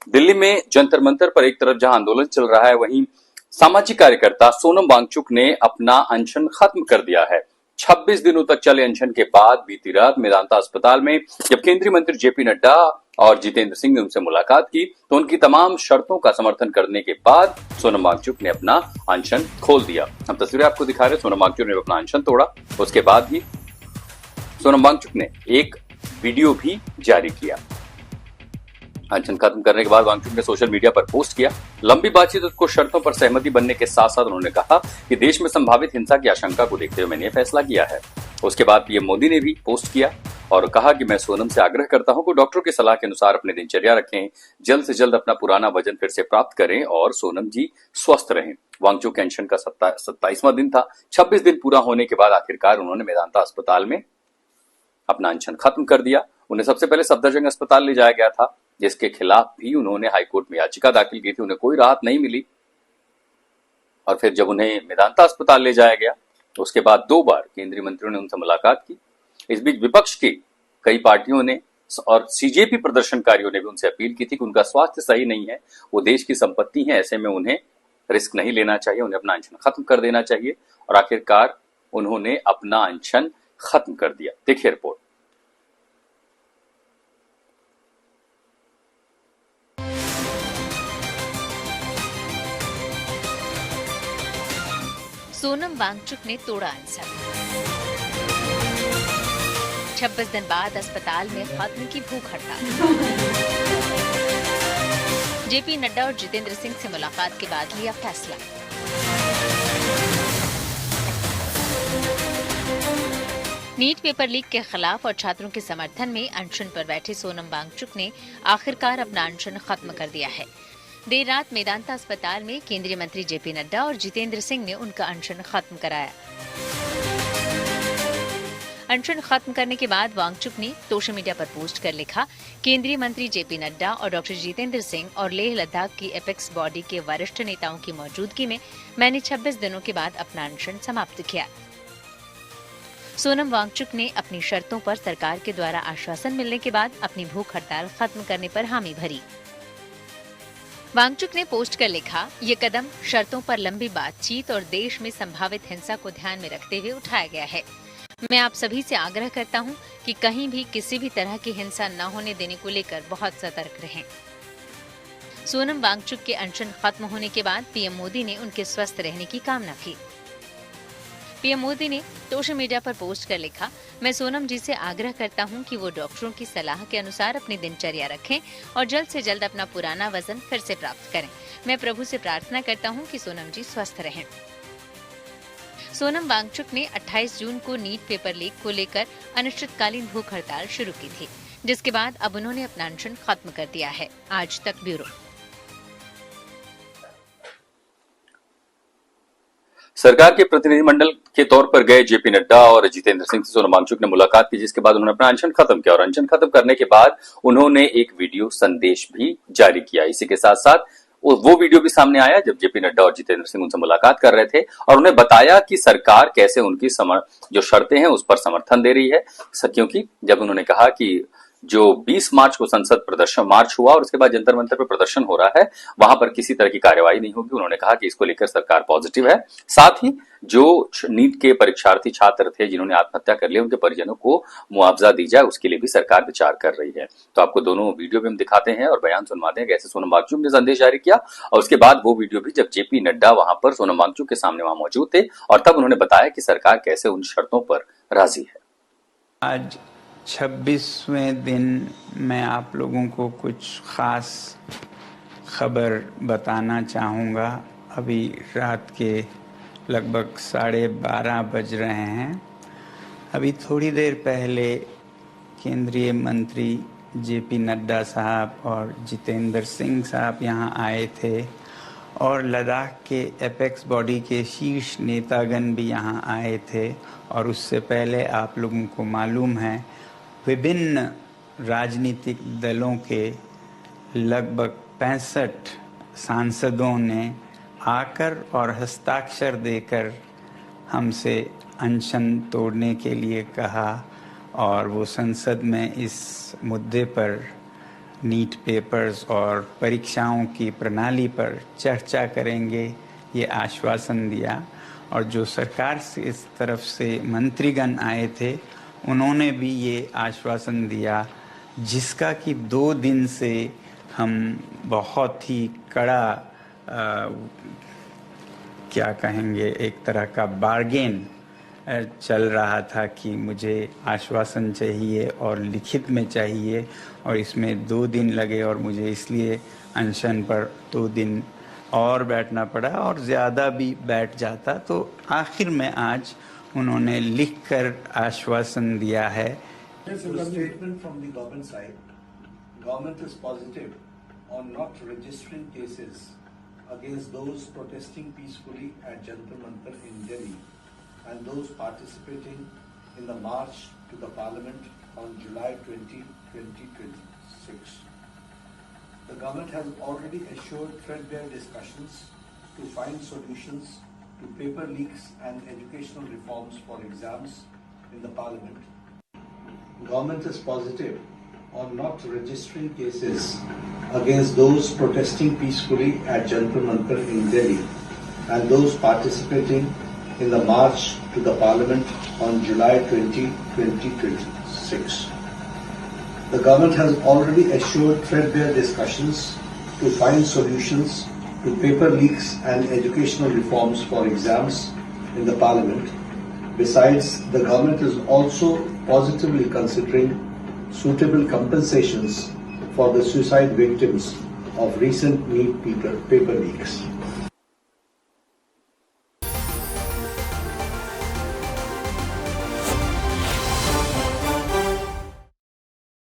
दिल्ली में जंतर मंतर पर एक तरफ जहां आंदोलन चल रहा है, वहीं सामाजिक कार्यकर्ता सोनम वांगचुक ने अपना अनशन खत्म कर दिया है। 26 दिनों तक चले अनशन के बाद बीती रात मेदांता अस्पताल में जब केंद्रीय मंत्री जेपी नड्डा और जितेंद्र सिंह ने उनसे मुलाकात की तो उनकी तमाम शर्तों का समर्थन करने के बाद सोनम वांगचुक ने अपना अनशन खोल दिया। हम तस्वीरें आपको दिखा रहे हैं। सोनम वांगचुक ने अपना अनशन तोड़ा। उसके बाद ही सोनम वांगचुक ने एक वीडियो भी जारी किया। अनशन खत्म करने के बाद वांगचुक ने सोशल मीडिया पर पोस्ट किया। लंबी बातचीत को शर्तों पर सहमति बनने के साथ साथ उन्होंने कहा कि देश में संभावित हिंसा की आशंका को देखते हुए मैंने यह फैसला किया है। उसके बाद पीएम मोदी ने भी पोस्ट किया और कहा कि मैं सोनम से आग्रह करता हूं कि डॉक्टरों की सलाह के अनुसार अपनी दिनचर्या रखें, जल्द से जल्द अपना पुराना वजन फिर से प्राप्त करें और सोनम जी स्वस्थ रहें। वांगचुक के अनशन का 27वां दिन था। 26 दिन पूरा होने के बाद आखिरकार उन्होंने मेदांता अस्पताल में अपना अनशन खत्म कर दिया। उन्हें सबसे पहले सफदरजंग अस्पताल ले जाया गया था, जिसके खिलाफ भी उन्होंने हाईकोर्ट में याचिका दाखिल की थी। उन्हें कोई राहत नहीं मिली और फिर जब उन्हें मेदांता अस्पताल ले जाया गया तो उसके बाद 2 बार केंद्रीय मंत्रियों ने उनसे मुलाकात की। इस बीच विपक्ष की कई पार्टियों ने और सीजेपी प्रदर्शनकारियों ने भी उनसे अपील की थी कि उनका स्वास्थ्य सही नहीं है, वो देश की संपत्ति है, ऐसे में उन्हें रिस्क नहीं लेना चाहिए, उन्हें अपना अनशन खत्म कर देना चाहिए और आखिरकार उन्होंने अपना अनशन खत्म कर दिया। देखिए रिपोर्ट। सोनम वांगचुक ने तोड़ा अनशन। 26 दिन बाद अस्पताल में खत्म की भूख हड़ताल। जेपी नड्डा और जितेंद्र सिंह से मुलाकात के बाद लिया फैसला। नीट पेपर लीक के खिलाफ और छात्रों के समर्थन में अनशन पर बैठे सोनम वांगचुक ने आखिरकार अपना अनशन खत्म कर दिया है। देर रात मेदांता अस्पताल में केंद्रीय मंत्री जेपी नड्डा और जितेंद्र सिंह ने उनका अनशन खत्म कराया। अनशन खत्म करने के बाद वांगचुक ने सोशल मीडिया पर पोस्ट कर लिखा, केंद्रीय मंत्री जेपी नड्डा और डॉक्टर जितेंद्र सिंह और लेह लद्दाख की एपेक्स बॉडी के वरिष्ठ नेताओं की मौजूदगी में मैंने 26 दिनों के बाद अपना अनशन समाप्त किया। सोनम वांगचुक ने अपनी शर्तों पर सरकार के द्वारा आश्वासन मिलने के बाद अपनी भूख हड़ताल खत्म करने पर हामी भरी। वांगचुक ने पोस्ट कर लिखा, ये कदम शर्तों पर लंबी बातचीत और देश में संभावित हिंसा को ध्यान में रखते हुए उठाया गया है। मैं आप सभी से आग्रह करता हूं कि कहीं भी किसी भी तरह की हिंसा न होने देने को लेकर बहुत सतर्क रहें। सोनम वांगचुक के अनशन खत्म होने के बाद पीएम मोदी ने उनके स्वस्थ रहने की कामना की। पीएम मोदी ने सोशल मीडिया पर पोस्ट कर लिखा, मैं सोनम जी से आग्रह करता हूं कि वो डॉक्टरों की सलाह के अनुसार अपनी दिनचर्या रखें और जल्द से जल्द अपना पुराना वजन फिर से प्राप्त करें। मैं प्रभु से प्रार्थना करता हूं कि सोनम जी स्वस्थ रहें। सोनम वांगचुक ने 28 जून को नीट पेपर लीक को लेकर अनिश्चितकालीन भूख हड़ताल शुरू की थी, जिसके बाद अब उन्होंने अपना अनशन खत्म कर दिया है। आज तक ब्यूरो। सरकार के प्रतिनिधिमंडल के तौर पर गए जेपी नड्डा और जितेंद्र सिंह से सोनम वांगचुक ने मुलाकात की, जिसके बाद उन्होंने अपना अनशन खत्म किया और अनशन खत्म करने के बाद उन्होंने एक वीडियो संदेश भी जारी किया। इसी के साथ साथ वो वीडियो भी सामने आया जब जेपी नड्डा और जितेंद्र सिंह उनसे मुलाकात कर रहे थे और उन्हें बताया कि सरकार कैसे उनकी जो शर्तें हैं उस पर समर्थन दे रही है। क्योंकि जब उन्होंने कहा कि जो 20 मार्च को संसद प्रदर्शन मार्च हुआ और उसके बाद जंतर मंतर पर प्रदर्शन हो रहा है, वहां पर किसी तरह की कार्यवाही नहीं होगी। उन्होंने कहा कि इसको लेकर सरकार पॉजिटिव है। साथ ही जो नीट के परीक्षार्थी छात्र थे जिन्होंने आत्महत्या कर ली, उनके परिजनों को मुआवजा दी जाए, उसके लिए भी सरकार विचार कर रही है। तो आपको दोनों वीडियो भी हम दिखाते हैं और बयान सुनवाते हैं कैसे सोनम वांगचुक ने संदेश जारी किया और उसके बाद वो वीडियो भी जब जेपी नड्डा वहां पर सोनम वांगचुक के सामने वहां मौजूद थे और तब उन्होंने बताया कि सरकार कैसे उन शर्तों पर राजी है। आज 26वें दिन मैं आप लोगों को कुछ ख़ास खबर बताना चाहूँगा। अभी रात के लगभग 12:30 बज रहे हैं। अभी थोड़ी देर पहले केंद्रीय मंत्री जेपी नड्डा साहब और जितेंद्र सिंह साहब यहाँ आए थे और लद्दाख के एपेक्स बॉडी के शीर्ष नेतागण भी यहाँ आए थे। और उससे पहले आप लोगों को मालूम है विभिन्न राजनीतिक दलों के लगभग 65 सांसदों ने आकर और हस्ताक्षर देकर हमसे अनशन तोड़ने के लिए कहा और वो संसद में इस मुद्दे पर नीट पेपर्स और परीक्षाओं की प्रणाली पर चर्चा करेंगे, ये आश्वासन दिया। और जो सरकार से इस तरफ से मंत्रीगण आए थे, उन्होंने भी ये आश्वासन दिया, जिसका कि 2 दिन से हम बहुत ही कड़ा क्या कहेंगे, एक तरह का बार्गेन चल रहा था कि मुझे आश्वासन चाहिए और लिखित में चाहिए, और इसमें 2 दिन लगे और मुझे इसलिए अनशन पर 2 दिन और बैठना पड़ा, और ज़्यादा भी बैठ जाता तो आखिर में आज उन्होंने लिखकर आश्वासन दिया है। Statement from the government side, government is positive on not registering cases against those protesting peacefully at Jantar Mantar in Delhi and those participating in the march to the Parliament on July 20, 2026. The government has already assured threadbare discussions to find solutions to paper leaks and educational reforms for exams in the Parliament. Government is positive on not registering cases against those protesting peacefully at Jantar Mantar in Delhi and those participating in the march to the Parliament on July 20, 2026. The government has already assured threadbare discussions to find solutions to paper leaks and educational reforms for exams in the Parliament. Besides, the government is also positively considering suitable compensations for the suicide victims of recent NEET paper leaks.